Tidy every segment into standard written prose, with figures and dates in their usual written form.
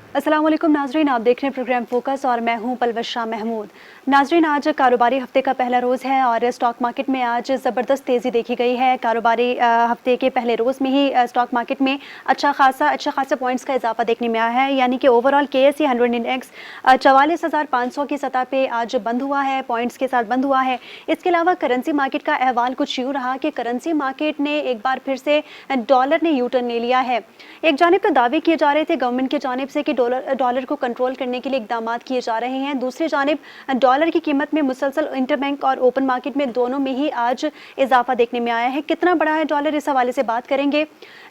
अस्सलाम वालेकुम नाजरीन, आप देख रहे हैं प्रोग्राम फोकस और मैं हूं पलवशा महमूद। नाजरीन, आज कारोबारी हफ्ते का पहला रोज़ है और स्टॉक मार्केट में आज ज़बरदस्त तेज़ी देखी गई है। कारोबारी हफ्ते के पहले रोज़ में ही स्टॉक मार्केट में अच्छा खासा पॉइंट्स का इजाफा देखने में आया है। यानी कि ओवरऑल KSE 100 इंडेक्स 44,500 की सतह पे आज बंद हुआ है, पॉइंट्स के साथ बंद हुआ है। इसके अलावा करेंसी मार्केट का अहवाल कुछ यूँ रहा कि करेंसी मार्केट ने एक बार फिर से डॉलर ने यू टर्न ले लिया है। एक जानिब तो दावे किए जा रहे थे गवर्नमेंट की जानिब से कि डॉलर को कंट्रोल करने के लिए इकदाम किए जा रहे हैं। दूसरी जानिब डॉलर की कीमत में मुसलसल इंटरबैंक और ओपन मार्केट में दोनों में ही आज इजाफा देखने में आया है। कितना बड़ा है डॉलर, इस हवाले से बात करेंगे।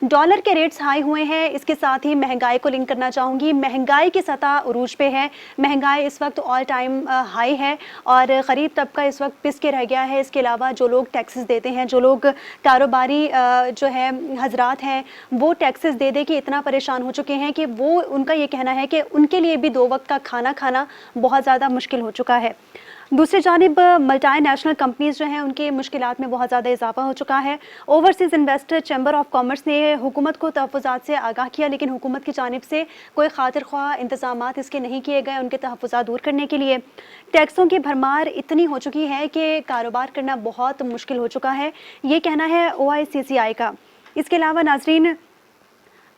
डॉलर के रेट्स हाई हुए हैं, इसके साथ ही महंगाई को लिंक करना चाहूँगी। महंगाई की सतह उरूज पे है, महंगाई इस वक्त ऑल टाइम हाई है और गरीब तबका इस वक्त पिस के रह गया है। इसके अलावा जो लोग टैक्सेस देते हैं, जो लोग कारोबारी जो है हजरात हैं, वो टैक्सेस दे दे कि इतना परेशान हो चुके हैं कि वो उनका ये कहना है कि उनके लिए भी 2 वक्त का खाना खाना बहुत ज़्यादा मुश्किल हो चुका है। दूसरी जानिब मल्टी नेशनल कंपनीज जो हैं उनकी मुश्किलात में बहुत ज़्यादा इजाफा हो चुका है। Overseas investor chamber of commerce ने हुकूमत को तहफ़्फ़ुज़ात से आगाह किया, लेकिन हुकूमत की जानिब से कोई खातिर ख्वाह इंतज़ामात इसके नहीं किए गए उनके तहफ़्फ़ुज़ात दूर करने के लिए। टैक्सों की भरमार इतनी हो चुकी है कि कारोबार करना बहुत मुश्किल हो चुका है, ये कहना है OICCI का। इसके अलावा नाजरीन,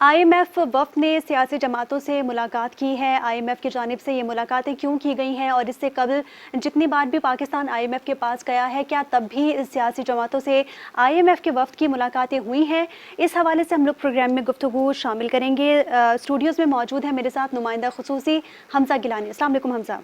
IMF वफ़द ने सियासी जमातों से मुलाकात की है। IMF की जानिब से ये मुलाकातें क्यों की गई हैं और इससे कबल जितनी बार भी पाकिस्तान IMF के पास गया है, क्या तब भी सियासी जमातों से IMF के वफ़द की मुलाकातें हुई हैं? इस हवाले से हम लोग प्रोग्राम में गुफ्तगू शामिल करेंगे। स्टूडियोज़ में मौजूद है मेरे साथ नुमाइंदा खुसूसी हमजा गिलानी। अस्सलाम वालेकुम हमजा।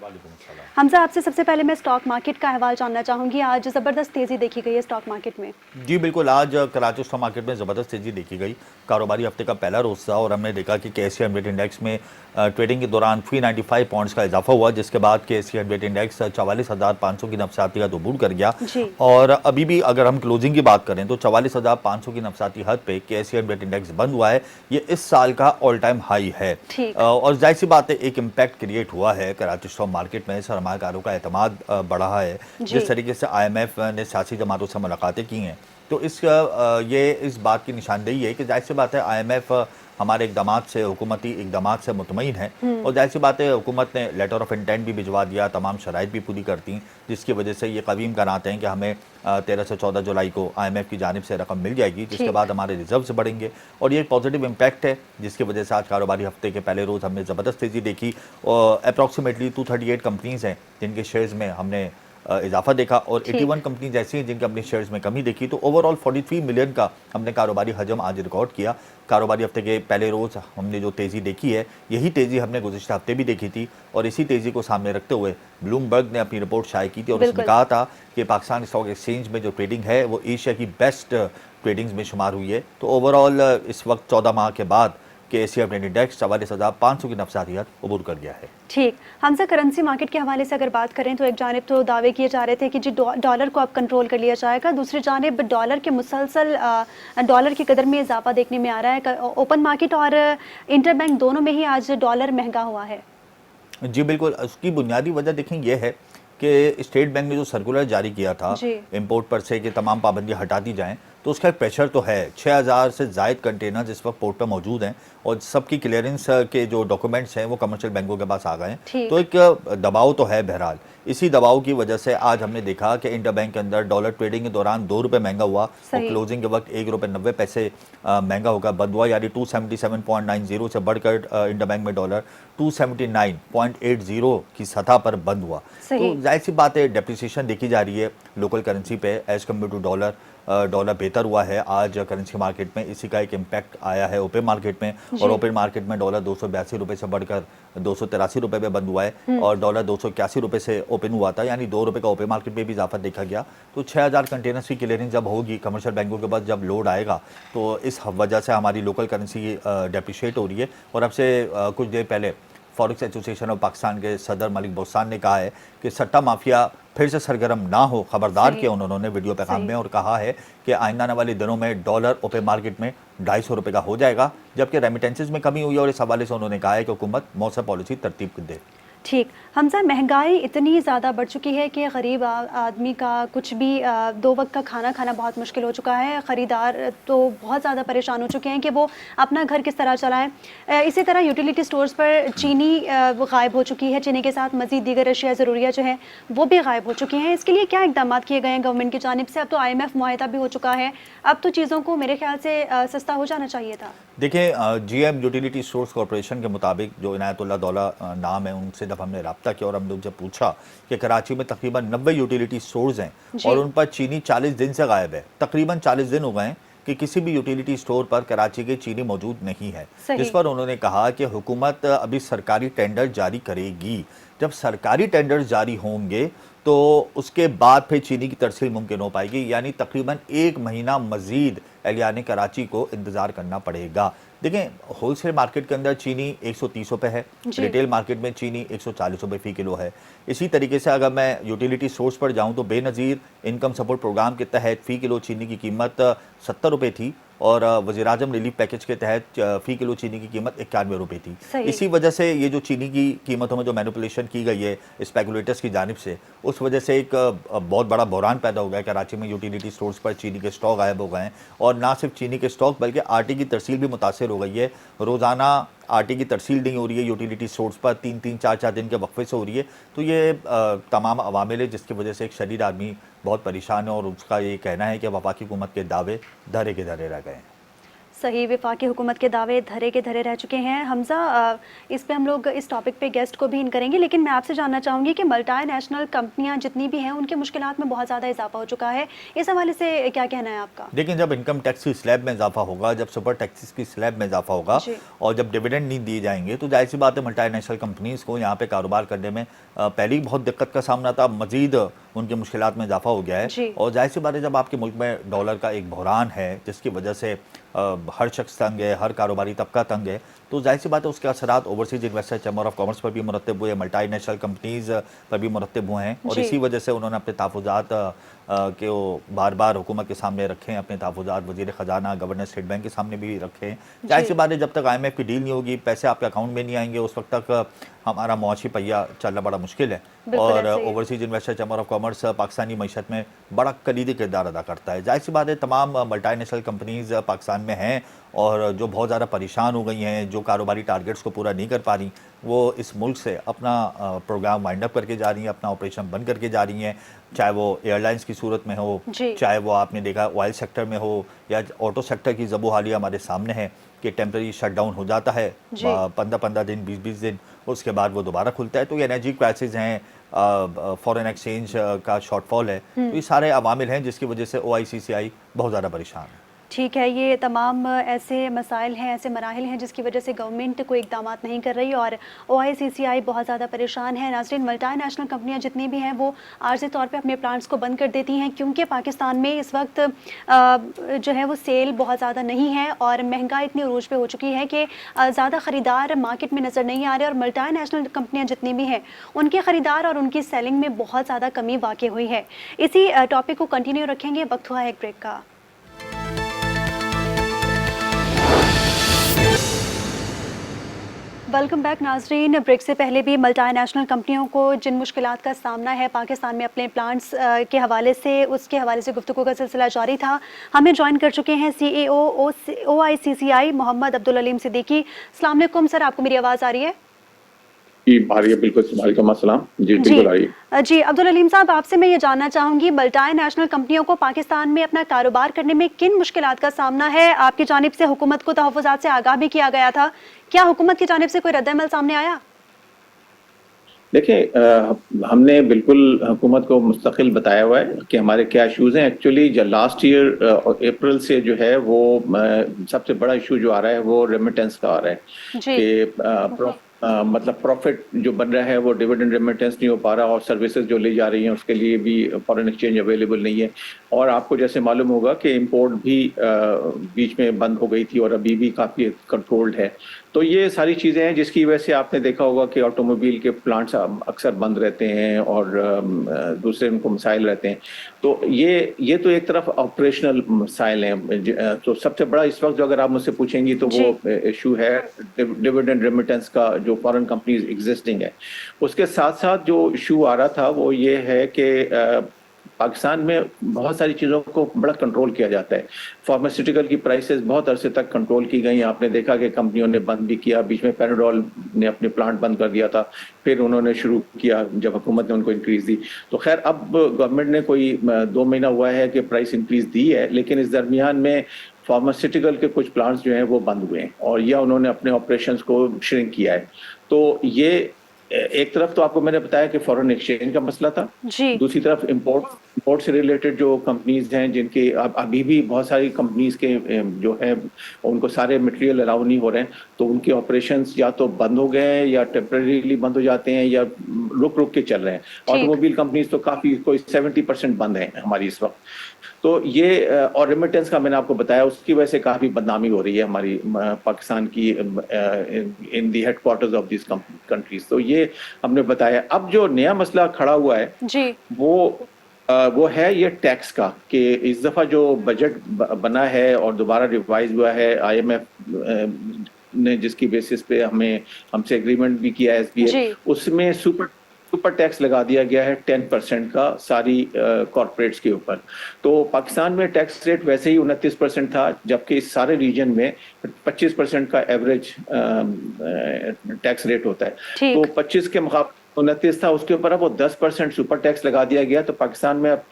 हमजा, आपसे सबसे पहले मैं स्टॉक मार्केट का अहवाल जानना चाहूँगी। आज ज़बरदस्त तेज़ी देखी गई है स्टॉक मार्केट में। जी बिल्कुल, आज कराची स्टॉक मार्केट में ज़बरदस्त तेज़ी देखी गई। कारोबारी हफ्ते का पहला रोज़ था और हमने देखा कि KSE 100 इंडेक्स में ट्रेडिंग के दौरान 395 पॉइंट्स का इजाफा हुआ, जिसके बाद KSE 100 इंडेक्स 44,500 की नफसाती हद अबूर कर गया। और अभी भी अगर हम क्लोजिंग की बात करें तो 44,500 की नफसाती हद पे KSE 100 इंडेक्स बंद हुआ है। ये इस साल का ऑल टाइम हाई है और जाहिर सी बात है एक इम्पैक्ट क्रिएट हुआ है कराची स्टॉक मार्केट में। सरमायाकारों का एतमाद बढ़ा है। जिस तरीके से IMF ने सियासी जमातों से मुलाकातें की हैं, तो ये इस बात की निशानदेही है कि जाहिर सी बात है IMF हमारे इकदामात से, हुकूमती इकदामात से मुतमईन है और जाहिर सी बात है हुकूमत ने लेटर ऑफ इंटेंट भी भिजवा दिया, तमाम शराइत भी पूरी कर दी, जिसकी वजह से ये कवीम कराते हैं कि हमें 13 से 14 जुलाई को IMF की जानिब से रकम मिल जाएगी, जिसके बाद हमारे रिजर्व्स बढ़ेंगे और ये पॉजिटिव इम्पैक्ट है, जिसकी वजह से आज कारोबारी हफ्ते के पहले रोज़ हमने ज़बरदस्त तेज़ी देखी और अप्रॉक्सीमेटली 238 कंपनीज़ हैं जिनके शेयर्स में हमने इजाफा देखा और 81 कंपनीज ऐसी हैं जिनके अपने शेयर्स में कमी देखी। तो ओवरऑल 43 मिलियन का हमने कारोबारी हजम आज रिकॉर्ड किया। कारोबारी हफ्ते के पहले रोज़ हमने जो तेज़ी देखी है, यही तेज़ी हमने गुज़िश्ता हफ्ते भी देखी थी और इसी तेज़ी को सामने रखते हुए ब्लूमबर्ग ने अपनी रिपोर्ट शाये की थी और उसमें कहा था कि पाकिस्तान स्टॉक एक्सचेंज में जो ट्रेडिंग है वो एशिया की बेस्ट ट्रेडिंग्स में शुमार हुई है। तो ओवरऑल इस वक्त 14 माह के बाद KSE 100 इंडेक्स 44,500 की नफसाती हद अबूर कर गया है। ठीक। हमजा, करेंसी मार्केट के हवाले से अगर बात करें तो एक जानिब तो दावे किए जा रहे थे कि जी डॉलर को अब कंट्रोल कर लिया जाएगा, दूसरी जानिब डॉलर के मुसलसल डॉलर की कदर में इजाफा देखने में आ रहा है। ओपन मार्केट और इंटरबैंक दोनों में ही आज डॉलर महंगा हुआ है। जी बिल्कुल, उसकी बुनियादी वजह देखें ये है कि स्टेट बैंक ने जो सर्कुलर जारी किया था इंपोर्ट पर से कि तमाम पाबंदियां हटा दी जाएं, तो उसका एक प्रेशर तो है। 6,000 से ज़ायद कंटेनर इस वक्त पोर्ट पर मौजूद हैं और सबकी क्लियरेंस के जो डॉक्यूमेंट्स हैं वो कमर्शियल बैंकों के पास आ गए हैं, तो एक दबाव तो है। बहरहाल इसी दबाव की वजह से आज हमने देखा कि इंटरबैंक के अंदर डॉलर ट्रेडिंग के दौरान 2 रुपये महंगा हुआ और क्लोजिंग के वक्त 1 रुपये 90 पैसे महंगा होगा बंद हुआ, यानी 277.90 से बढ़कर इंटरबैंक में डॉलर 279.80 की सतह पर बंद हुआ। तो जाहिर सी बात है डेप्रिसिएशन देखी जा रही है लोकल करेंसी पे as compare to dollar. Dollar बेहतर हुआ है आज करेंसी मार्केट में, इसी का एक इम्पैक्ट आया है ओपन मार्केट में और ओपन मार्केट में डॉलर 282 रुपये से बढ़कर 283 रुपये पे बंद हुआ है और डॉलर 281 रुपये से ओपन हुआ था, यानी 2 रुपये का ओपन मार्केट में भी इजाफा देखा गया। तो 6,000 कंटेनर्स की क्लियरिंग जब होगी कमर्शियल बैंकों के पास, जब लोड आएगा, तो इस वजह से हमारी लोकल करेंसी डेप्रिशिएट हो रही है। और अब से कुछ देर पहले फॉरेक्स एसोसिएशन ऑफ पाकिस्तान के सदर मलिक बोस्तान ने कहा है कि सट्टा माफिया फिर से सरगर्म ना हो, खबरदार किया उन्होंने वीडियो पैगाम में और कहा है कि आइंदा आने वाले दिनों में डॉलर ओपन मार्केट में 250 रुपये का हो जाएगा, जबकि रेमिटेंसेज में कमी हुई है और इस हवाले से उन्होंने कहा है कि हुकूमत मौसम पॉलिसी तरतीब दे। ठीक। हमज़ा, महंगाई इतनी ज़्यादा बढ़ चुकी है कि गरीब आदमी का कुछ भी 2 वक़्त का खाना खाना बहुत मुश्किल हो चुका है। ख़रीदार तो बहुत ज़्यादा परेशान हो चुके हैं कि वो अपना घर किस तरह चलाएँ। इसी तरह यूटिलिटी स्टोर्स पर चीनी वो गायब हो चुकी है। चीनी के साथ मज़ीद दीगर अशिया ज़रूरिया जो हैं वो भी गायब हो चुकी हैं। इसके लिए क्या इक़दामात किए गए हैं गवर्नमेंट की जानिब से? अब तो IMF मुआहिदा भी हो चुका है। अब तो चीज़ों को मेरे ख़्याल से सस्ता हो जाना चाहिए था। देखिए, GM यूटिलिटी स्टोर्स कॉरपोरेशन के मुताबिक, जो इनायतुल्लाह दौला नाम है, उनसे जब हमने रब्ता किया और हम लोग जब पूछा कि कराची में तकरीबन 90 यूटिलिटी स्टोर्स हैं जी। और उन पर चीनी 40 दिन से गायब है। तकरीबन 40 दिन हो गए हैं कि किसी भी यूटिलिटी स्टोर पर कराची की चीनी मौजूद नहीं है। सही। जिस पर उन्होंने कहा कि हुकूमत अभी सरकारी टेंडर जारी करेगी। जब सरकारी टेंडर जारी होंगे तो उसके बाद फिर चीनी की तरसील मुमकिन हो पाएगी, यानी तकरीबन 1 महीना मजीद एहलियान कराची को इंतज़ार करना पड़ेगा। देखें, होलसेल मार्केट के अंदर चीनी 130 रुपये है, जी। रिटेल मार्केट में चीनी 140 रुपये फ़ी किलो है। इसी तरीके से अगर मैं यूटिलिटी सोर्स पर जाऊं तो बेनज़ीर इनकम सपोर्ट प्रोग्राम के तहत फ़ी किलो चीनी की कीमत 70 रुपये थी और वज़ीर-ए-आज़म रिलीफ पैकेज के तहत फ़ी किलो चीनी की कीमत 91 रुपये थी। सही। इसी वजह से ये जो चीनी की कीमतों में जो मैनिपुलेशन की गई है स्पेकुलेटर्स की जानिब से, उस वजह से एक बहुत बड़ा बहरान पैदा हो गया है। कराची में यूटिलिटी स्टोर्स पर चीनी के स्टॉक गायब हो गए हैं और ना सिर्फ चीनी के स्टॉक बल्कि आटे की तरसील भी मुतासर हो गई है। रोज़ाना आटे की तरसील नहीं हो रही है यूटिलिटी स्टोर्स पर, 3-3 4-4 दिन के वक्फे से हो रही है। तो ये तमाम अवामिल है जिसकी वजह से एक शरीर आदमी बहुत परेशान है और उसका ये कहना है कि वफाकी हुकूमत के दावे धरे के धरे रह गए हैं। सही, वफाकी हुकूमत के दावे धरे के धरे रह चुके हैं। हमज़ा, इस पे हम लोग इस टॉपिक पे गेस्ट को भी इन करेंगे, लेकिन मैं आपसे जानना चाहूँगी कि मल्टीनेशनल कंपनियाँ जितनी भी हैं उनके मुश्किलात में बहुत ज़्यादा इजाफा हो चुका है। इस हवाले से क्या कहना है आपका? लेकिन जब इनकम टैक्स की स्लैब में इजाफा होगा, जब सुपर टैक्सेस की स्लैब में इजाफा होगा जी। और जब डिविडेंड नहीं दिए जाएंगे तो जाहिर सी बात है मल्टीनेशनल कंपनीज़ को यहाँ पे कारोबार करने में पहले ही बहुत दिक्कत का सामना था, मजीद उनके मुश्किलात में इजाफा हो गया जी। है। और जाहिर सी बात है जब आपके मुल्क में डॉलर का एक बहरान है जिसकी वजह से हर शख्स तंग है, हर कारोबारी तबका तंग है, तो जाहिर सी बात है उसके असरात overseas investor chamber of commerce पर भी मुरतब हुए, मल्टीनेशनल कंपनीज़ पर भी मुरतब हुए हैं और जी। इसी वजह से उन्होंने अपने तहफ़्फ़ुज़ात के वो बार बार हुकूमत के सामने रखे हैं, अपने तहफ़्फ़ुज़ात वज़ीर ख़जाना, गवर्नर स्टेट बैंक के सामने भी रखे हैं। जाहिर सी बात है जब तक IMF की डील नहीं होगी, पैसे आपके अकाउंट में नहीं आएंगे, उस वक्त तक हमारा मुआशी पहिया चलना बड़ा मुश्किल है। बिल्कुल और ऐसे ही है। Overseas investor chamber of commerce Pakistani मईशत में बड़ा कलीदी किरदार अदा करता है। जाहिर सी बात है तमाम मल्टीनेशनल कंपनीज़ पाकिस्तान में हैं और जो बहुत ज़्यादा परेशान हो गई हैं, जो कारोबारी टारगेट्स को पूरा नहीं कर पा रही, वो इस मुल्क से अपना प्रोग्राम वाइंड अप करके जा रही हैं, अपना ऑपरेशन बंद करके जा रही हैं, चाहे वो एयरलाइंस की सूरत में हो, जी। चाहे वो आपने देखा ऑयल सेक्टर में हो या ऑटो सेक्टर की ज़बो हाली हमारे सामने है कि टेम्पररी शटडाउन हो जाता है, जी। 15-15 दिन, 20-20 दिन, उसके बाद वो दोबारा खुलता है। तो ये एनर्जी क्राइसिस हैं, फॉरेन एक्सचेंज का शॉर्टफॉल है, तो ये सारे अवामिल हैं जिसकी वजह से OICCI बहुत ज़्यादा परेशान है। ठीक है, ये तमाम ऐसे मसाइल हैं, ऐसे मराहिल हैं जिसकी वजह से गवर्नमेंट कोई इक़दामात नहीं कर रही और OICCI बहुत ज़्यादा परेशान है। नाज़रीन, मल्टीनेशनल कंपनियां जितनी भी हैं वो आर्ज़ी तौर पे अपने प्लांट्स को बंद कर देती हैं क्योंकि पाकिस्तान में इस वक्त जो है वो सेल बहुत ज़्यादा नहीं है और महंगाई इतनी अरूज पे हो चुकी है कि ज़्यादा ख़रीदार मार्केट में नज़र नहीं आ रहे और मल्टीनेशनल कंपनियाँ जितनी भी हैं उनके ख़रीदार और उनकी सेलिंग में बहुत ज़्यादा कमी वाक़ई हुई है। इसी टॉपिक को कंटिन्यू रखेंगे, वक्त हुआ है एक ब्रेक का। वेलकम बैक नाजरीन। ब्रेक से पहले भी मल्टीनेशनल कंपनियों को जिन मुश्किलात का सामना है पाकिस्तान में अपने प्लांट्स के हवाले से, उसके हवाले से गुफ्तगू का सिलसिला जारी था। हमें ज्वाइन कर चुके हैं CEO OICCI मोहम्मद अब्दुल अलीम सिद्दीकी। अस्सलाम वालेकुम सर, आपको मेरी आवाज़ आ रही है? जी आ रही है, बिल्कुल। वालेकुम अस्सलाम। जी बिल्कुल आ रही है। जी अब्दुल अलीम साहब, आपसे मैं ये जानना चाहूँगी मल्टीनेशनल कंपनियों को पाकिस्तान में अपना कारोबार करने में किन मुश्किलात का सामना है? आपकी जानिब से हुकूमत को तहफ़्फ़ुज़ात से आगाह भी किया गया था, क्या हुकूमत की जानिब से कोई रद्द-ए-अमल सामने आया? देखिए, हमने बिल्कुल हुकूमत को मुस्तकिल बताया हुआ है कि हमारे क्या इशूज़ हैं। एक्चुअली जो लास्ट ईयर अप्रैल से जो है वो सबसे बड़ा इशू जो आ रहा है वो रेमिटेंस का आ रहा है जी। कि मतलब प्रॉफिट जो बन रहा है वो डिविडेंड रेमिटेंस नहीं हो पा रहा और सर्विसेज जो ली जा रही हैं उसके लिए भी फॉरेन एक्सचेंज अवेलेबल नहीं है। और आपको जैसे मालूम होगा कि इंपोर्ट भी बीच में बंद हो गई थी और अभी भी काफ़ी कंट्रोल्ड है। तो ये सारी चीज़ें हैं जिसकी वजह से आपने देखा होगा कि ऑटोमोबाइल के प्लांट्स अक्सर बंद रहते हैं और दूसरे उनको मसाइल रहते हैं। तो ये तो एक तरफ ऑपरेशनल मसाइल हैं। तो सबसे बड़ा इस वक्त जो अगर आप मुझसे पूछेंगी तो वो इशू है डिविडेंड रेमिटेंस का जो फॉरेन कंपनीज एग्जिस्टिंग है। उसके साथ साथ जो इशू आ रहा था वो ये है कि पाकिस्तान में बहुत सारी चीज़ों को बड़ा कंट्रोल किया जाता है। फार्मास्यूटिकल की प्राइसेस बहुत अरसे तक कंट्रोल की गई। आपने देखा कि कंपनियों ने बंद भी किया, बीच में पैराडोल ने अपने प्लांट बंद कर दिया था, फिर उन्होंने शुरू किया जब हुकूमत ने उनको इंक्रीज दी। तो खैर अब गवर्नमेंट ने कोई 2 महीना हुआ है कि प्राइस इंक्रीज दी है, लेकिन इस दरमियान में फार्मास्यूटिकल के कुछ प्लांट्स जो हैं वो बंद हुए हैं और या उन्होंने अपने ऑपरेशंस को श्रिंक किया है। तो ये एक तरफ तो आपको मैंने बताया कि फॉरेन एक्सचेंज का मसला था, जी। दूसरी तरफ इंपोर्ट से रिलेटेड जो कंपनीज हैं जिनके अभी भी बहुत सारी कंपनीज के जो है उनको सारे मटेरियल अलाउ नहीं हो रहे हैं, तो उनके ऑपरेशंस या तो बंद हो गए हैं या टेम्परेरीली बंद हो जाते हैं या रुक रुक के चल रहे हैं। ऑटोमोबाइल कंपनीज तो काफी कोई 70% बंद है हमारी इस वक्त। तो ये और रेमिटेंस का मैंने आपको बताया, उसकी वजह से काफी बदनामी हो रही है हमारी पाकिस्तान की इन दी हेडक्वार्टर्स ऑफ दिस कंट्रीज। तो ये हमने बताया। अब जो नया मसला खड़ा हुआ है जी। वो है ये टैक्स का, कि इस दफा जो बजट बना है और दोबारा रिवाइज हुआ है IMF ने जिसकी बेसिस पे हमसे एग्रीमेंट भी किया है SBA, उसमें सुपर टैक्स लगा दिया गया है 10% का सारी कॉर्पोरेट्स के ऊपर। तो पाकिस्तान में टैक्स रेट वैसे ही 29% था, जबकि इस सारे रीजन में 25% का एवरेज टैक्स रेट होता है। तो 25 के मुकाबले 29 था, उसके ऊपर अब वो 10% सुपर टैक्स लगा दिया गया। तो पाकिस्तान में अब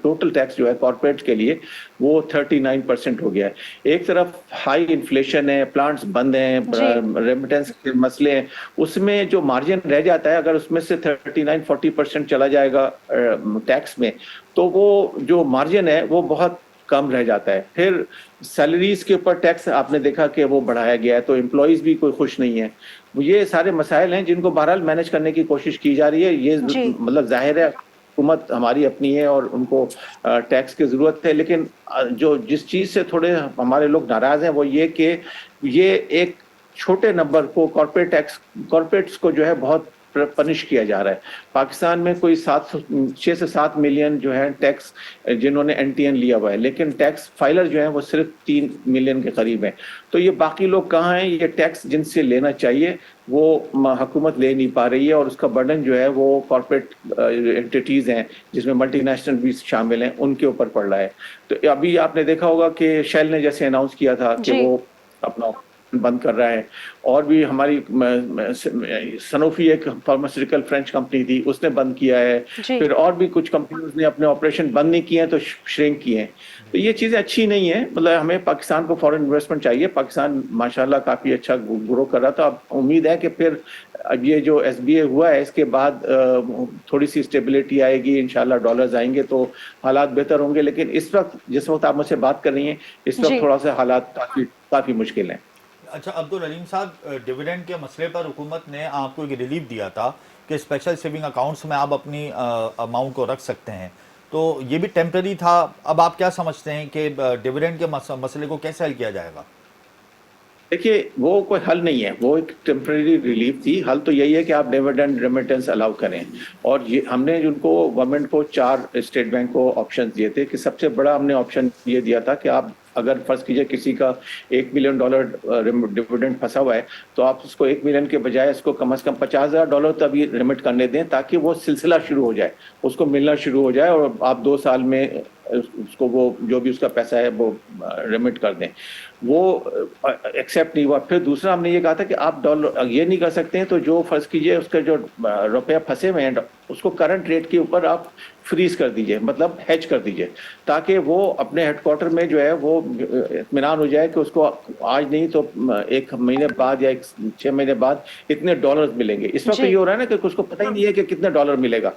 टोटल टैक्स जो है कॉर्पोरेट के लिए वो 39% हो गया है। एक तरफ हाई इन्फ्लेशन है, प्लांट्स बंद हैं, रेमिटेंस के मसले हैं, उसमें जो मार्जिन रह जाता है अगर उसमें से 39-40% चला जाएगा टैक्स में, तो वो जो मार्जिन है वो बहुत कम रह जाता है। फिर सैलरीज के ऊपर टैक्स आपने देखा कि वो बढ़ाया गया है, तो एम्प्लॉइज भी कोई खुश नहीं है। ये सारे मसाइल हैं जिनको बहरहाल मैनेज करने की कोशिश की जा रही है। ये मतलब जाहिर है हुकूमत हमारी अपनी है और उनको टैक्स की जरूरत है, लेकिन जो जिस चीज से थोड़े हमारे लोग नाराज हैं वो ये कि ये एक छोटे नंबर को कॉर्पोरेट्स को जो है बहुत पनिश किया जा रहा है। पाकिस्तान में कोई 6 से 7 मिलियन जो है टैक्स जिन्होंने NTN लिया हुआ है, लेकिन टैक्स फाइलर जो है वो सिर्फ 3 मिलियन के करीब हैं। तो ये बाकी लोग कहाँ हैं? ये टैक्स जिनसे लेना चाहिए वो हुकूमत ले नहीं पा रही है और उसका बर्डन जो है वो कॉर्पोरेट एंटिटीज हैं जिसमें मल्टीनेशनल भी शामिल हैं उनके ऊपर पड़ रहा है। तो अभी आपने देखा होगा कि शेल ने जैसे अनाउंस किया था कि वो अपना बंद कर रहा है, और भी हमारी सनोफी एक फार्मास्यूटिकल फ्रेंच कंपनी थी उसने बंद किया है, फिर और भी कुछ कंपनीज ने अपने ऑपरेशन बंद नहीं किए हैं तो श्रिंक किए हैं। तो ये चीज़ें अच्छी नहीं है। मतलब हमें पाकिस्तान को फॉरेन इन्वेस्टमेंट चाहिए। पाकिस्तान माशाल्लाह काफ़ी अच्छा ग्रो कर रहा था। अब उम्मीद है कि फिर अब ये जो SBA हुआ है इसके बाद थोड़ी सी स्टेबिलिटी आएगी, इंशाल्लाह डॉलर्स आएंगे तो हालात बेहतर होंगे। लेकिन इस वक्त जिस वक्त आप मुझसे बात कर रही हैं इस वक्त थोड़ा सा हालात काफ़ी मुश्किल हैं। अच्छा अब्दुल अलीम साहब, डिविडेंड के मसले पर हुकूमत ने आपको एक रिलीफ दिया था कि स्पेशल सेविंग अकाउंट्स में आप अपनी अमाउंट को रख सकते हैं, तो ये भी टेम्पररी था। अब आप क्या समझते हैं कि डिविडेंड के मसले को कैसे हल किया जाएगा? देखिए वो कोई हल नहीं है, वो एक टेम्परेरी रिलीफ थी। हल तो यही है कि आप डिविडेंड रेमिटेंस अलाउ करें। और ये हमने उनको गवर्नमेंट को 4 स्टेट बैंक को ऑप्शन दिए थे कि सबसे बड़ा हमने ऑप्शन ये दिया था कि आप अगर फर्ज कीजिए किसी का $1 मिलियन डिविडेंड फंसा हुआ है तो आप उसको 1 मिलियन के बजाय इसको कम से कम $50,000 तभी रिमिट करने दें ताकि वो सिलसिला शुरू हो जाए, उसको मिलना शुरू हो जाए और आप 2 साल में उसको वो जो भी उसका पैसा है वो रिमिट कर दें। वो एक्सेप्ट नहीं हुआ। फिर दूसरा हमने ये कहा था कि आप डॉलर ये नहीं कर सकते हैं तो जो फर्ज कीजिए उसका जो रुपया फंसे हुए हैं उसको करंट रेट के ऊपर आप फ्रीज कर दीजिए, मतलब हेज कर दीजिए, ताकि वो अपने हेडक्वार्टर में जो है वो इत्मीनान हो जाए कि उसको आज नहीं तो 1 महीने बाद या 6 महीने बाद इतने डॉलर्स मिलेंगे। इस वक्त ये हो रहा है ना कि उसको पता ही नहीं है कि कितने डॉलर मिलेगा,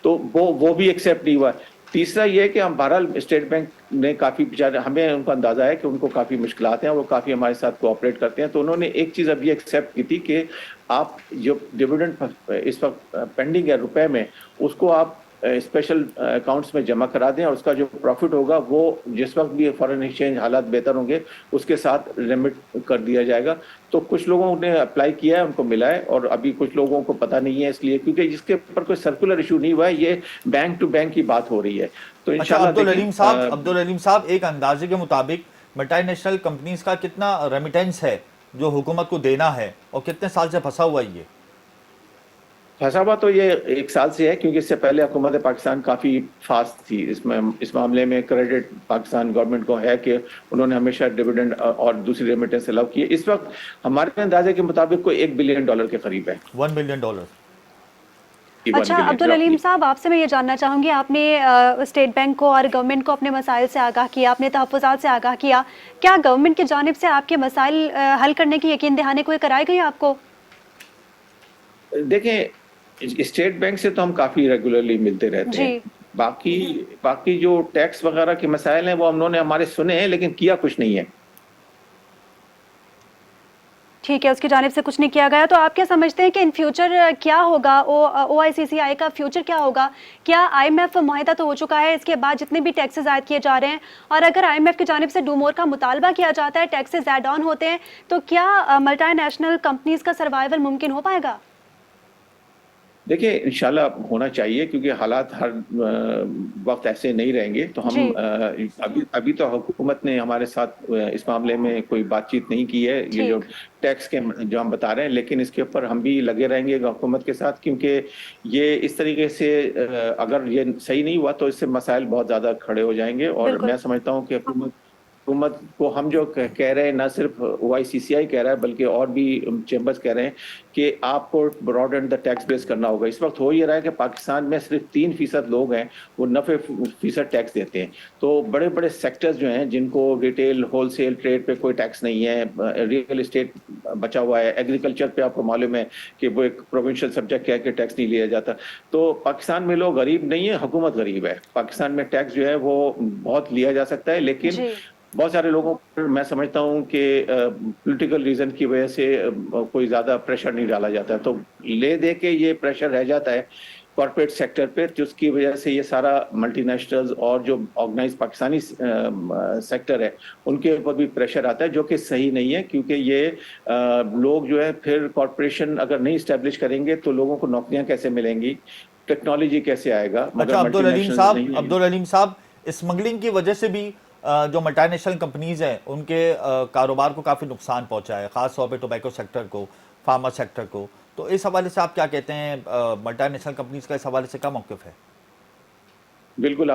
तो वो भी एक्सेप्ट नहीं हुआ। तीसरा ये है कि हम बहरहाल स्टेट बैंक ने काफ़ी बेचारे, हमें उनका अंदाज़ा है कि उनको काफ़ी मुश्किलात हैं, वो काफ़ी हमारे साथ कोऑपरेट करते हैं। तो उन्होंने एक चीज़ अभी एक्सेप्ट की थी कि आप जो डिविडेंड इस वक्त पेंडिंग है रुपए में उसको आप स्पेशल अकाउंट्स में जमा करा दें और उसका जो प्रॉफिट होगा वो जिस वक्त भी फॉरेन एक्सचेंज हालात बेहतर होंगे उसके साथ रिमिट कर दिया जाएगा। तो कुछ लोगों ने अप्लाई किया है, उनको मिला है, और अभी कुछ लोगों को पता नहीं है इसलिए क्योंकि जिसके ऊपर कोई सर्कुलर इशू नहीं हुआ है, ये बैंक टू बैंक की बात हो रही है। तो इंशाल्लाह अब्दुल अलीम साहब एक अंदाजे के मुताबिक मल्टीनेशनल कंपनीज का कितना रेमिटेंस है जो हुकूमत को देना है, और कितने साल से फंसा हुआ है ये? फंसा हुआ तो ये 1 साल से है, क्योंकि इससे पहले हुकूमत पाकिस्तान काफ़ी फास्ट थी इस मामले में। क्रेडिट पाकिस्तान गवर्नमेंट को है कि उन्होंने हमेशा डिविडेंड और दूसरी रेमिटेंस अलाउ की है। इस वक्त हमारे अंदाजे के मुताबिक कोई $1 बिलियन के करीब है। $1 बिलियन। अच्छा अब्दुल अलीम साहब, आपसे मैं ये जानना चाहूँगी, आपने स्टेट बैंक को और गवर्नमेंट को अपने मसाइल से आगाह किया, अपने तहफ़्फ़ुज़ात से आगाह किया, क्या गवर्नमेंट की जानिब से आपके मसाइल हल करने की यकीन दहानी कोई कराई गई आपको? देखें, स्टेट बैंक से तो हम काफ़ी रेगुलरली मिलते रहते हैं। बाकी जो टैक्स वगैरह के मसाइल हैं वो उन्होंने हमारे सुने हैं, लेकिन किया कुछ नहीं है। ठीक है, उसकी जानिब से कुछ नहीं किया गया। तो आप क्या समझते हैं कि इन फ्यूचर क्या होगा, OICCI का फ्यूचर क्या होगा? क्या IMF मुआहदा तो हो चुका है, इसके बाद जितने भी टैक्सेस आयद किए जा रहे हैं, और अगर IMF की जानिब से डू मोर का मुतालबा किया जाता है, टैक्सेस ऐड ऑन होते हैं, तो क्या मल्टीनेशनल कंपनीज का सर्वाइवल मुमकिन हो पाएगा? देखिए, इंशाल्लाह होना चाहिए, क्योंकि हालात हर वक्त ऐसे नहीं रहेंगे। तो हम अभी तो हुकूमत ने हमारे साथ इस मामले में कोई बातचीत नहीं की है, ये जो टैक्स के जो हम बता रहे हैं, लेकिन इसके ऊपर हम भी लगे रहेंगे हुकूमत के साथ, क्योंकि ये इस तरीके से अगर ये सही नहीं हुआ तो इससे मसाइल बहुत ज़्यादा खड़े हो जाएंगे। और मैं समझता हूँ कि हुकूमत को हम जो कह रहे हैं, ना सिर्फ OICCI कह रहा है बल्कि और भी चैम्बर्स कह रहे हैं कि आपको ब्रॉडन द टैक्स बेस करना होगा। इस वक्त हो ये रहा है कि पाकिस्तान में सिर्फ 3% लोग हैं वो 90% टैक्स देते हैं। तो बड़े बड़े सेक्टर्स जो हैं जिनको रिटेल होलसेल ट्रेड पे कोई टैक्स नहीं है, रियल एस्टेट बचा हुआ है, एग्रीकल्चर पे आपको मालूम है कि वो एक प्रोविंशियल सब्जेक्ट है कि टैक्स नहीं लिया जाता। तो पाकिस्तान में लोग गरीब नहीं है, हुकूमत गरीब है। पाकिस्तान में टैक्स जो है वो बहुत लिया जा सकता है, लेकिन बहुत सारे लोगों पर मैं समझता हूं कि पॉलिटिकल रीजन की वजह से कोई ज्यादा प्रेशर नहीं डाला जाता है, तो ले दे के ये प्रेशर रह जाता है कॉर्पोरेट सेक्टर पे, जिसकी वजह से ये सारा मल्टीनेशनल्स और जो ऑर्गेनाइज पाकिस्तानी सेक्टर है उनके ऊपर भी प्रेशर आता है, जो कि सही नहीं है। क्योंकि ये लोग जो है फिर कॉर्पोरेशन अगर नहीं इस्टेब्लिश करेंगे तो लोगों को नौकरियां कैसे मिलेंगी, टेक्नोलॉजी कैसे आएगा? अच्छा अब्दुल अलीम साहब, स्मगलिंग की वजह से भी जो मल्टीनेशनल कंपनीज हैं उनके कारोबार को काफ़ी नुकसान पहुंचा है, ख़ास तौर पे टोबैको सेक्टर को, फार्मा सेक्टर को। तो इस हवाले से आप क्या कहते हैं, मल्टीनेशनल कंपनीज का इस हवाले से क्या मौक़िफ़ है? बिल्कुल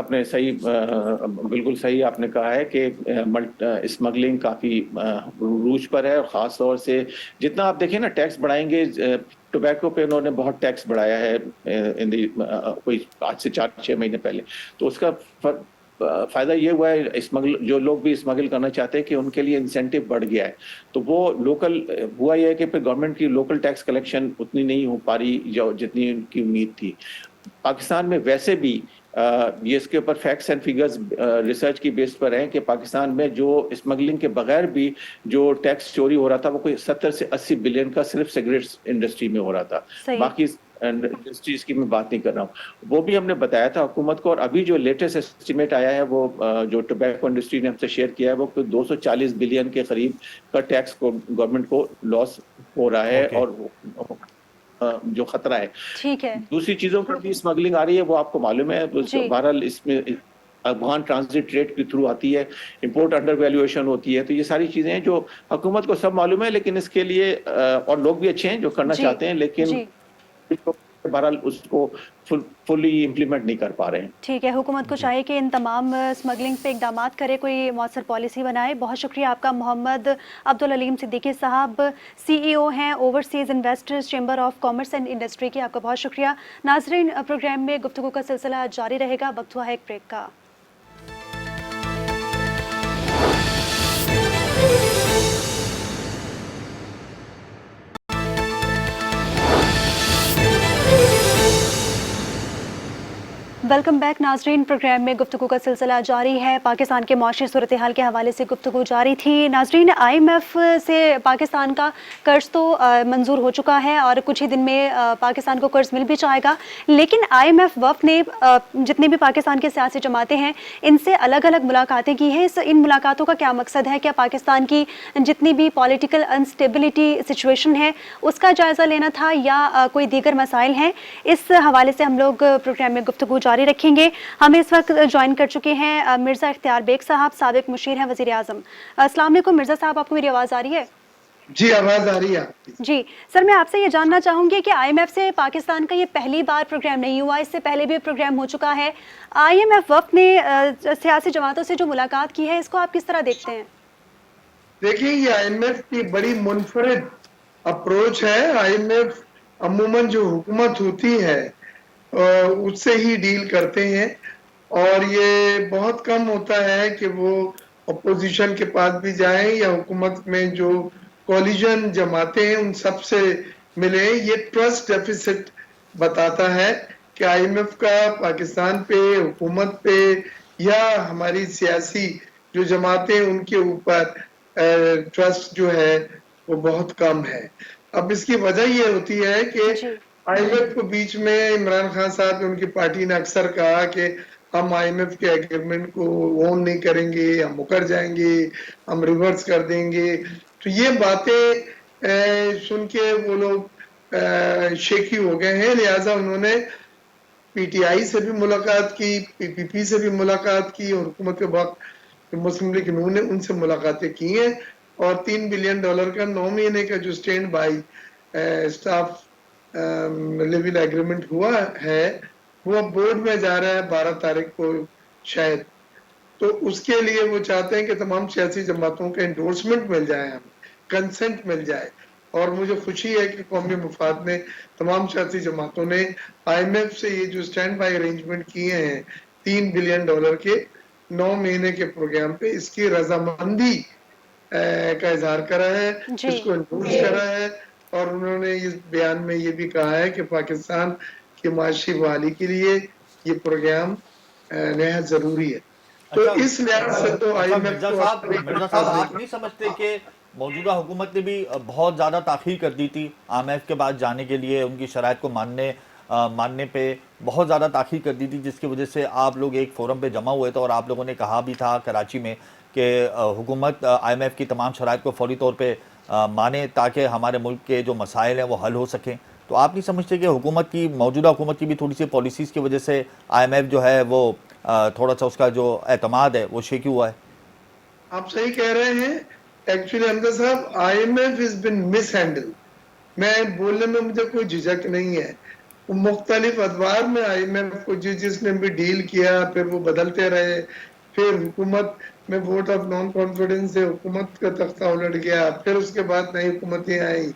सही आपने कहा है कि स्मगलिंग काफ़ी रूज पर है, और ख़ास तौर से जितना आप देखिए ना टैक्स बढ़ाएंगे, टोबैको पे उन्होंने बहुत टैक्स बढ़ाया है कोई आज से 4-6 महीने पहले। तो उसका फायदा ये हुआ है, जो लोग भी स्मगल करना चाहते हैं कि उनके लिए इंसेंटिव बढ़ गया है। तो वो लोकल हुआ यह है कि फिर गवर्नमेंट की लोकल टैक्स कलेक्शन उतनी नहीं हो पा रही जो जितनी उनकी उम्मीद थी। पाकिस्तान में वैसे भी ये इसके ऊपर फैक्ट्स एंड फिगर्स रिसर्च की बेस पर हैं कि पाकिस्तान में जो स्मगलिंग के बगैर भी जो टैक्स चोरी हो रहा था वो कोई 70 से 80 बिलियन का सिर्फ सिगरेट्स इंडस्ट्री में हो रहा था। बाकी इंडस्ट्रीज की मैं बात नहीं कर रहा हूँ, वो भी हमने बताया था हुकूमत को। और अभी जो लेटेस्ट एस्टिमेट आया है वो जो टोबैको इंडस्ट्री ने हमसे शेयर किया है, वो 240 बिलियन के करीब का टैक्स को गवर्नमेंट को लॉस हो रहा है। और जो खतरा है, ठीक है, दूसरी चीजों पर भी स्मगलिंग आ रही है, वो आपको मालूम है। बहरहाल इसमें अफगान ट्रांजिट ट्रेड के थ्रू आती है, इंपोर्ट अंडर वैल्यूएशन होती है। तो ये सारी चीजें हैं जो हुकूमत को सब मालूम है, लेकिन इसके लिए और लोग भी अच्छे हैं जो करना चाहते हैं, लेकिन बहरहाल उसको फुली इम्प्लीमेंट नहीं कर पा रहे हैं। ठीक है, हुकूमत को चाहिए कि इन तमाम स्मगलिंग पे इकदाम करे, कोई मौसर पॉलिसी बनाए। बहुत शुक्रिया आपका मोहम्मद अब्दुल अलीम सिद्दीकी साहब, CEO हैं overseas investors chamber of commerce and industry की, आपका बहुत शुक्रिया। नाजरीन, प्रोग्राम में गुफ्तगू का सिलसिला जारी रहेगा, वक्त हुआ है एक ब्रेक का। वेलकम बैक नाजरीन, प्रोग्राम में गुफ्तगू का सिलसिला जारी है। पाकिस्तान के माशी सूरत हाल के हवाले से गुफ्तगू जारी थी। नाजरीन, IMF से पाकिस्तान का कर्ज तो मंजूर हो चुका है और कुछ ही दिन में पाकिस्तान को कर्ज मिल भी जाएगा, लेकिन IMF वफ़द ने जितने भी पाकिस्तान के सियासी जमातें हैं इनसे अलग अलग मुलाकातें की हैं। इन मुलाकातों का क्या मकसद है? क्या पाकिस्तान की जितनी भी पॉलिटिकल अनस्टेबिलिटी सिचुएशन है उसका जायज़ा लेना था या कोई दीगर मसाइल हैं? इस हवाले से हम लोग प्रोग्राम में गुफ्तगू जारी रखेंगे। हमें इस वक्त ज्वाइन कर चुके हैं मिर्ज़ा इख्तियार बेग साहब, साबिक मुशीर हैं वज़ीर आज़म। अस्सलाम वालेकुम मिर्ज़ा साहब, आपको मेरी आवाज़ आ रही है? जी, आवाज आ रही है आपकी। जी सर, मैं आपसे ये जानना चाहूंगी कि आईएमएफ से पाकिस्तान का ये पहली बार प्रोग्राम नहीं हुआ, इससे पहले भी प्रोग्राम हो चुका है। आईएमएफ वफ्द ने सियासी जमातों से जो मुलाकात की है, इसको आप किस तरह देखते हैं? देखिए, ये आईएमएफ की बड़ी मुनफरिद अप्रोच है। आईएमएफ अमूमन जो हुकूमत होती है उससे ही डील करते हैं, और ये बहुत कम होता है कि वो अपोजिशन के पास भी जाएं या हुकूमत में जो कोलिजन जमाते हैं उन सब से मिले। ये ट्रस्ट डेफिसिट बताता है कि आईएमएफ का पाकिस्तान पे, हुकूमत पे या हमारी सियासी जो जमातें उनके ऊपर ट्रस्ट जो है वो बहुत कम है। अब इसकी वजह ये होती है कि जी आईएमएफ को बीच में इमरान खान साहब उनकी पार्टी ने अक्सर कहा कि हम आईएमएफ के एग्रीमेंट को ओन नहीं करेंगे, हम मुकर जाएंगे, हम रिवर्स कर देंगे। तो ये बातें सुन के वो लोग शेकी हो गए हैं, लिहाजा उन्होंने पीटीआई से भी मुलाकात की, पीपीपी से भी मुलाकात की, और हुकूमत के वक्त मुस्लिम लीग नून ने उनसे मुलाकातें की हैं, और $3 बिलियन का 9 महीने का जो stand by staff living agreement हुआ है वो अब बोर्ड में जा रहा है 12 तारीख को शायद। तो उसके लिए वो चाहते हैं कि तमाम सियासी जमातों का इंडोर्समेंट मिल जाए, हमें कंसेंट मिल जाए। और मुझे खुशी है कि कौमी मुफाद ने, तमाम सियासी जमातों ने आईएमएफ से ये जो स्टैंड बाई अरेंजमेंट किए हैं $3 बिलियन के 9 महीने के प्रोग्राम पे, इसकी रजामंदी का इजहार करा है, जी इसको इंडोर्स करा है। और उन्होंने इस बयान में ये भी कहा है कि पाकिस्तान की माशी बहाली के लिए ये प्रोग्राम नहायत जरूरी है। तो इस लिहाज से तो आईएमएफ मिर्जा साहब आप नहीं समझते कि मौजूदा हुकूमत ने भी बहुत ज़्यादा ताख़ीर कर दी थी आईएमएफ के बाद जाने के लिए, उनकी शराइत को मानने पे बहुत ज़्यादा ताख़ीर कर दी थी, जिसकी वजह से आप लोग एक फोरम पे जमा हुए थे और आप लोगों ने कहा भी था कराची में कि हुकूमत आईएमएफ की तमाम शराइत को फौरी तौर पे माने ताकि हमारे मुल्क के जो मसाइल हैं वो हल हो सकें। तो आप नहीं समझते कि मौजूदा हुकूमत की भी थोड़ी सी पॉलिसीज़ की वजह से आईएमएफ जो है वो थोड़ा सा उसका जो एतमाद है वो शेकी हुआ है? आप सही कह रहे हैं। एक्चुअली हमजा साहब, IMF is been miss handle. मैं बोलने में मुझे कोई झिझक नहीं है। वो मुख्तलिफ अदवार में आईएमएफ को जिसने भी डील किया, फिर वो बदलते रहे, फिर हुकूमत में वोट ऑफ नॉन कॉन्फिडेंस से हुकूमत का तख्ता उलट गया, फिर उसके बाद नई हुकूमतें आई,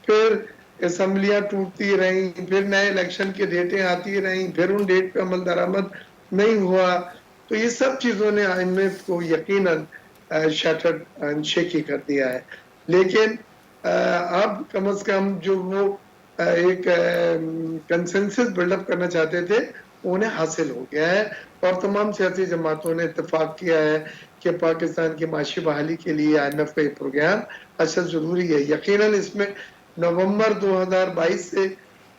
फिर असम्बलियां टूटती रही, फिर नए इलेक्शन की डेटें आती रही, फिर उन डेट पे अमल दरामद नहीं हुआ। तो ये सब चीजों ने आईएमएफ को यकीनन शटर्ड एंड शेकी कर दिया है। लेकिन अब कम से कम जो वो एक कंसेंसस बिल्डअप करना चाहते थे उन्हें हासिल हो गया है, और तमाम सियासी जमातों ने इत्तेफाक किया है कि पाकिस्तान की माशी बहाली के लिए आईएमएफ का प्रोग्राम असल जरूरी है। यकीनन इसमें नवंबर 2022 से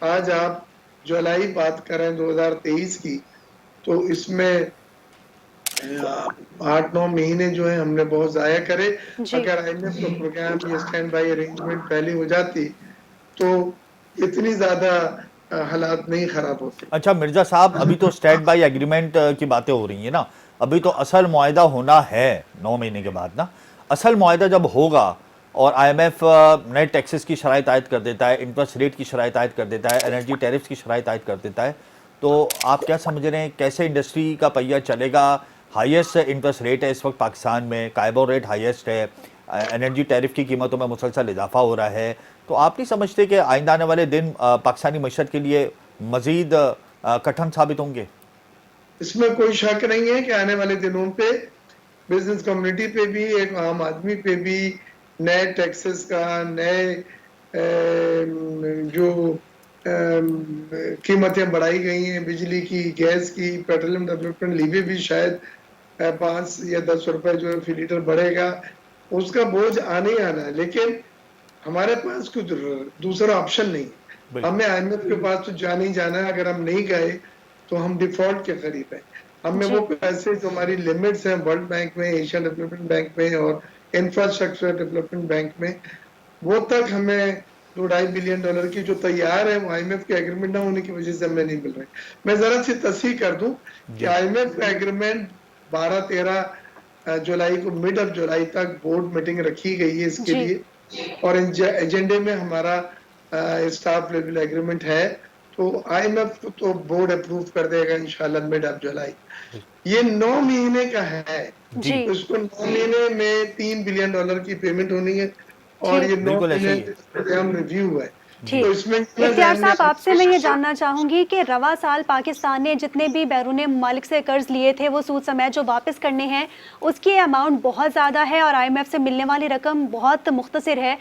आज आप जुलाई बात करें 2023 की, तो इसमें 8-9 महीने जो है हमने बहुत ज़ाया करे। अगर आईएमएफ का प्रोग्राम या स्टैंड बाई अरेंजमेंट पहले हो जाती तो इतनी ज़्यादा हालात नहीं खराब होते। अच्छा मिर्जा साहब, अभी तो स्टैंड बाई एग्रीमेंट की बातें हो रही है ना, अभी तो असल मुआहदा होना है 9 महीने के बाद ना। असल मुआहदा जब होगा और आईएमएफ नए टैक्सेस की शराइत आयद कर देता है, इंटरेस्ट रेट की शराइत आयद कर देता है, एनर्जी टैरिफ्स की शराइत आयद कर देता है, तो आप क्या समझ रहे हैं कैसे इंडस्ट्री का पहिया चलेगा? हाईएस्ट इंटरेस्ट रेट है इस वक्त पाकिस्तान में, काइबो रेट हाईएस्ट है, एनर्जी टैरिफ की कीमतों में मुसलसल इजाफा हो रहा है। तो आप नहीं समझते कि आइंदा आने वाले दिन पाकिस्तानी मईशत के लिए मजीद कठिन साबित होंगे? इसमें कोई शक नहीं है कि आने वाले दिनों पे बिजनेस कम्युनिटी पे भी, एक आम आदमी पे भी नए टैक्सेस का, नए जो कीमतें बढ़ाई गई हैं, बिजली की, गैस की, पेट्रोलियम डेवलपमेंट लीवी भी शायद 5 या 10 रुपए जो है फी लीटर बढ़ेगा, उसका बोझ आने ही आना है। लेकिन हमारे पास कुछ दूसरा ऑप्शन नहीं है। हमें आईएमएफ के पास तो जाना ही जाना है। अगर हम नहीं गए तो हम डिफॉल्ट के करीब है। हमें वो पैसे जो हमारी लिमिट्स हैं वर्ल्ड बैंक में, एशियन डेवलपमेंट बैंक में और इंफ्रास्ट्रक्चर डेवलपमेंट बैंक में, वो तक हमें $2.5 बिलियन की जो तैयार है वो आईएमएफ के एग्रीमेंट ना होने की वजह से हमें नहीं मिल रहे। मैं जरा सी तस्हीह कर दूं कि आईएमएफ का एग्रीमेंट 12-13 जुलाई को, मिड ऑफ जुलाई तक बोर्ड मीटिंग रखी गई है इसके लिए, और एजेंडे में हमारा स्टाफ लेवल एग्रीमेंट है, तो IMF तो बोर्ड अप्रूव कर देगा इंशाल्लाह मिड ऑफ जुलाई। ये 9 महीने का है, जी जी तो इसको 9 महीने में $3 बिलियन की पेमेंट होनी है, और ये ठीक 9 बिल्कुल ऐसे महीने ही है। प्रोग्राम रिव्यू है। ठीक। तो इसमें इख्तियार साहब, आपसे मैं ये जानना चाहूंगी कि रवा साल पाकिस्तान ने जितने भी बैरून मुमालिक से कर्ज लिए थे वो सूद समेत जो वापस करने हैं उसकी अमाउंट बहुत ज़्यादा है और IMF से मिलने वाली रकम बहुत मुख्तसर है।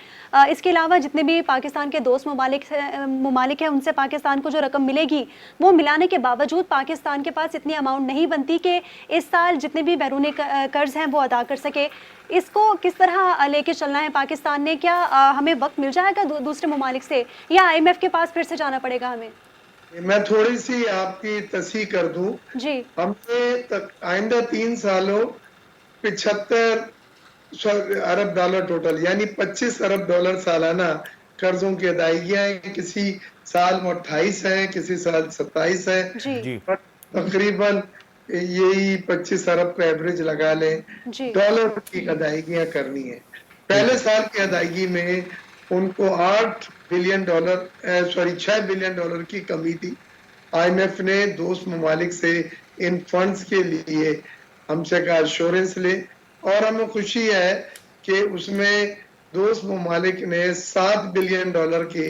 इसके अलावा जितने भी पाकिस्तान के दोस्त ममालिक हैं उनसे पाकिस्तान को जो रकम मिलेगी वो मिलाने के बावजूद पाकिस्तान के पास इतनी अमाउंट नहीं बनती कि इस साल जितने भी बैरून कर्ज हैं वो अदा कर सके। इसको किस तरह लेके चलना है पाकिस्तान ने? क्या हमें वक्त मिल जाएगा दूसरे ममालिक से, या IMF के पास फिर से जाना पड़ेगा हमें? मैं थोड़ी सी आपकी तस्हीह कर दूं। जी हमने आइंदा 3 सालों 75 अरब डॉलर टोटल, यानी $25 अरब सालाना कर्जों की अदायगियां हैं। किसी साल 28 है, किसी साल 27 है, जी जी तकरीबन यही 25 अरब का एवरेज लगा लें, जी डॉलर की अदायगियां करनी है। पहले साल की अदायगी में उनको $6 बिलियन की कमी थी। IMF ने दोस्त ममालिक से इन फंड्स के लिए हमसे कहा एश्योरेंस ले, और हमें खुशी है कि उसमें दोस्त ममालिक ने $7 बिलियन के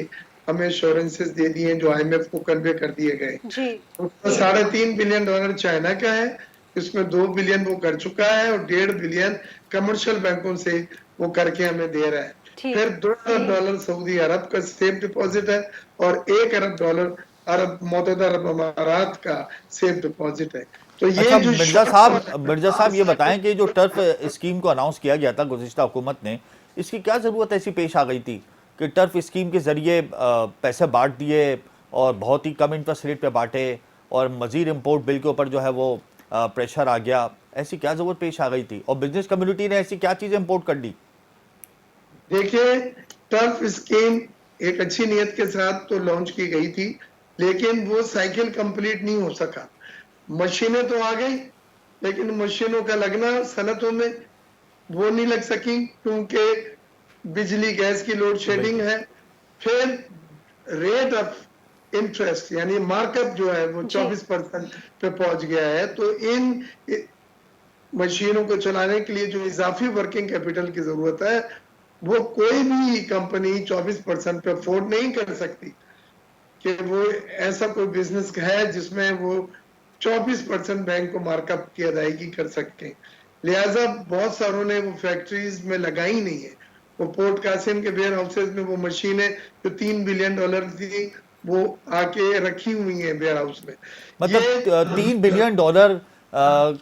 हमें एश्योरेंसेस दे दिए जो IMF को कन्वे कर दिए गए। जी उसमें $3.5 बिलियन चाइना का है, इसमें $2 बिलियन वो कर चुका है, और $1.5 बिलियन कमर्शियल बैंकों से वो करके हमें दे रहा है। ठीक। फिर $2 अरब सऊदी अरब का सेफ डिपॉजिट है, और $1 अरब मुत्तहदा अरब अमारात का सेफ डिपॉजिट है। तो ये अच्छा जो मिर्जा साहब ये बताएं कि जो टर्फ स्कीम को अनाउंस किया गया था गुज़िश्ता हुकूमत ने, इसकी क्या ज़रूरत ऐसी पेश आ गई थी कि टर्फ स्कीम के ज़रिए पैसे बांट दिए और बहुत ही कम इंटरेस्ट रेट पे बांटे और मज़ीद इम्पोर्ट बिल के ऊपर जो है वो प्रेशर आ गया? ऐसी क्या ज़रूरत पेश आ गई थी और बिजनेस कम्युनिटी ने ऐसी क्या चीज़ें इम्पोर्ट कर दी? देखिए, टर्फ स्कीम एक अच्छी नीयत के साथ तो लॉन्च की गई थी, लेकिन वो साइकिल कंप्लीट नहीं हो सका। मशीनें तो आ गई, लेकिन मशीनों का लगना सनतों में वो नहीं लग सकी, क्योंकि बिजली गैस की लोड शेडिंग है। फिर रेट ऑफ इंटरेस्ट यानी मार्कअप जो है वो 24% पे पहुंच गया है। तो इन मशीनों को चलाने के लिए जो इजाफी वर्किंग कैपिटल की जरूरत है वो कोई भी कंपनी 24% पे अफोर्ड नहीं कर सकती कि वो ऐसा कोई बिजनेस है जिसमें वो 24% बैंक को मार्कअप की अदायगी कर सके। लिहाजा बहुत सारों ने वो फैक्ट्रीज में लगाई नहीं है। वो पोर्ट कासिम के वेयर हाउसेज में वो मशीनें जो $3 बिलियन थी वो आके रखी हुई हैं वेयर हाउस में। मतलब $3 बिलियन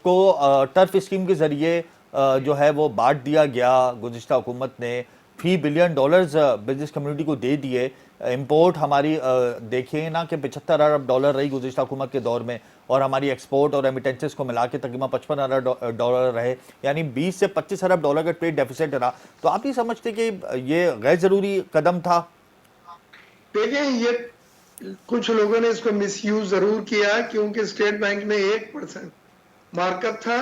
को टर्फ स्कीम के जरिए जो है वो बांट दिया गया। गुज़िश्ता हुकूमत ने $3 बिलियन बिजनेस कम्युनिटी को दे दिए। इंपोर्ट हमारी देखिए ना कि $75 अरब रही गुज़िश्ता हुकूमत के दौर में, और हमारी एक्सपोर्ट और रेमिटेंसेस को मिला के तकरीबन $55 अरब रहे, यानी 20 से 25 अरब डॉलर का ट्रेड डेफिसिट रहा। तो आप नहीं समझते कि ये गैर ज़रूरी कदम था? देखिए, ये कुछ लोगों ने इसको मिसयूज जरूर किया, क्योंकि स्टेट बैंक ने 1% मार्कअप था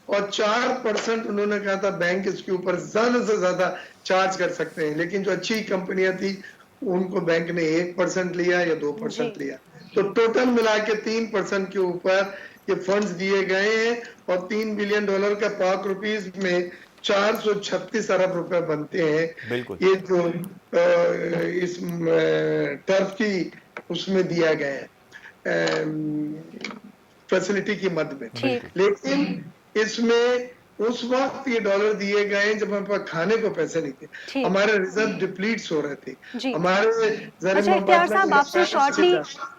और 4% उन्होंने कहा था बैंक इसके ऊपर ज्यादा से ज्यादा चार्ज कर सकते हैं। लेकिन जो अच्छी कंपनियां थी उनको बैंक ने 1% लिया या 2% लिया, तो टोटल मिला के 3% के ऊपर ये फंड्स दिए गए हैं। और $3 बिलियन का पाक रुपीस में 436 अरब रुपए बनते हैं। बिल्कुल। ये जो इस टर्फ की उसमें दिया गया है फैसिलिटी की मद में। लेकिन इसमें उस वक्त ये डॉलर दिए गए जब हमारे पास खाने को पैसे नहीं थे, हमारे रिजर्व डिप्लीट्स हो रहे थे हमारे। अच्छा इख्तियार साहब,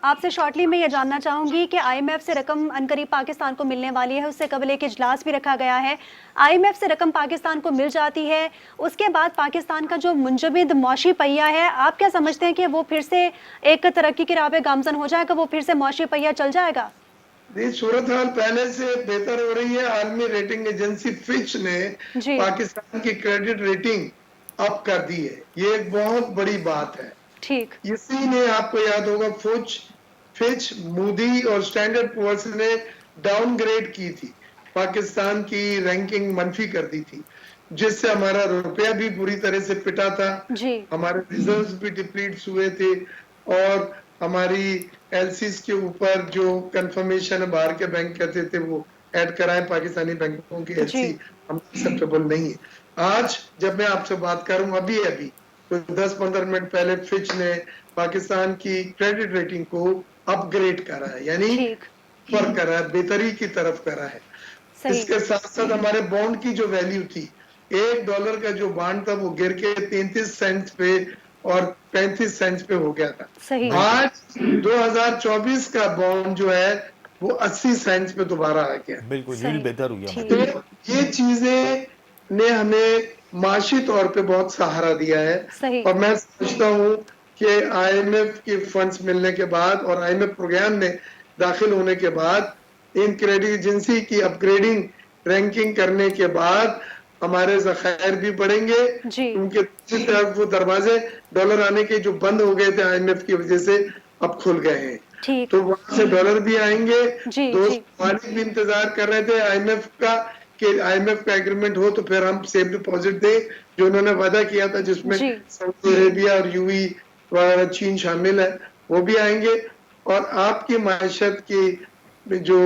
आपसे शॉर्टली मैं ये जानना चाहूंगी कि IMF से रकम अनकरीब पाकिस्तान को मिलने वाली है, उससे कबल एक इजलास भी रखा गया है। IMF से रकम पाकिस्तान को मिल जाती है, उसके बाद पाकिस्तान का जो मुंजमद मौशी पहिया है, आप क्या समझते हैं कि वो फिर से एक तरक्की की राह पे गामजन हो जाएगा, वो फिर से मौशी पहिया चल जाएगा? सूरत हाल पहले से बेहतर हो रही है। आलमी रेटिंग एजेंसी फिच ने पाकिस्तान की क्रेडिट रेटिंग अप कर दी है, ये एक बहुत बड़ी बात है। ठीक, इसी ने आपको याद होगा फिच, मूडी और स्टैंडर्ड पुअर्स ने डाउनग्रेड की थी, पाकिस्तान की रैंकिंग मनफी कर दी थी। जिससे हमारा रुपया भी बुरी तरह से पिटा था, जी हमारे रिजर्व्स भी डिप्लीट हुए थे, और हमारी एलसीज के ऊपर जो कंफर्मेशन बाहर के बैंक कहते थे वो ऐड कराए, पाकिस्तानी बैंकों की एलसी जी हम एक्सेप्टेबल नहीं है। आज जब मैं आपसे बात करूं, अभी अभी तो 10-15 मिनट पहले फिच ने पाकिस्तान की क्रेडिट रेटिंग को अपग्रेड करा है, यानी ठीक ऊपर करा है, बेहतरी की तरफ करा है। सही इसके साथ साथ हमारे बॉन्ड की जो वैल्यू थी, $1 का जो बॉन्ड था वो गिर के 33 सेंट पे और 35 सेंट पे हो गया था। सही आज 2024 का बॉन्ड जो है वो 80 सेंट पे दोबारा आ गया। बिल्कुल सही यील्ड बेहतर हुई ठीक हमारी। तो ये चीजें ने हमें माशी तौर पे बहुत सहारा दिया है, सही और मैं समझता हूँ कि आईएमएफ के फंड्स मिलने के बाद और आईएमएफ प्रोग्राम में दाखिल होने के बाद, इन क्रेडिट एजेंसी की अपग्रेडिंग रैंकिंग करने के बाद हमारे ज़खायर भी बढ़ेंगे, जी क्योंकि दूसरी तरफ वो दरवाजे डॉलर आने के जो बंद हो गए थे आईएमएफ की वजह से अब खुल गए हैं, ठीक तो वहां से डॉलर भी आएंगे। जी दोस्त जी मालिक भी इंतजार कर रहे थे आईएमएफ का कि आईएमएफ का एग्रीमेंट हो तो फिर हम सेफ डिपॉजिट दें, जो उन्होंने वादा किया था, जिसमें जी सऊदी अरेबिया और यूएई वगैरह चीन शामिल है, वो भी आएंगे। और आपकी माशत की जो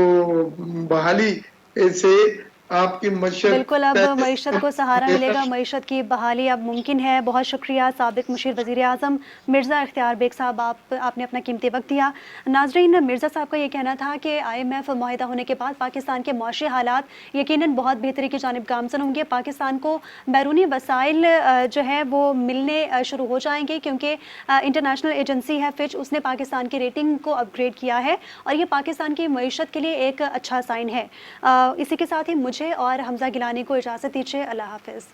बहाली से आपकी मशत बिल्कुल अब मईशत को सहारा मिलेगा, मईशत की बहाली अब मुमकिन है। बहुत शुक्रिया साबिक मुशीर वज़ीर आज़म मिर्ज़ा इख्तियार बेग साहब, आपने अपना कीमती वक्त दिया। नाजरीन, मिर्ज़ा साहब का ये कहना था कि IMF मुआहिदा होने के बाद पाकिस्तान के माशी हालात यकीनन बहुत बेहतरी की जानिब गामज़न होंगे। पाकिस्तान को बैरूनी वसाइल जो है वो मिलने शुरू हो जाएंगे, क्योंकि इंटरनेशनल एजेंसी है फिच, उसने पाकिस्तान की रेटिंग को अपग्रेड किया है और ये पाकिस्तान की मईशत के लिए एक अच्छा साइन है। इसी के साथ ही मुझे और हमजा गिलानी को इजाज़त दीजिए। अल्लाह हाफ़िज़।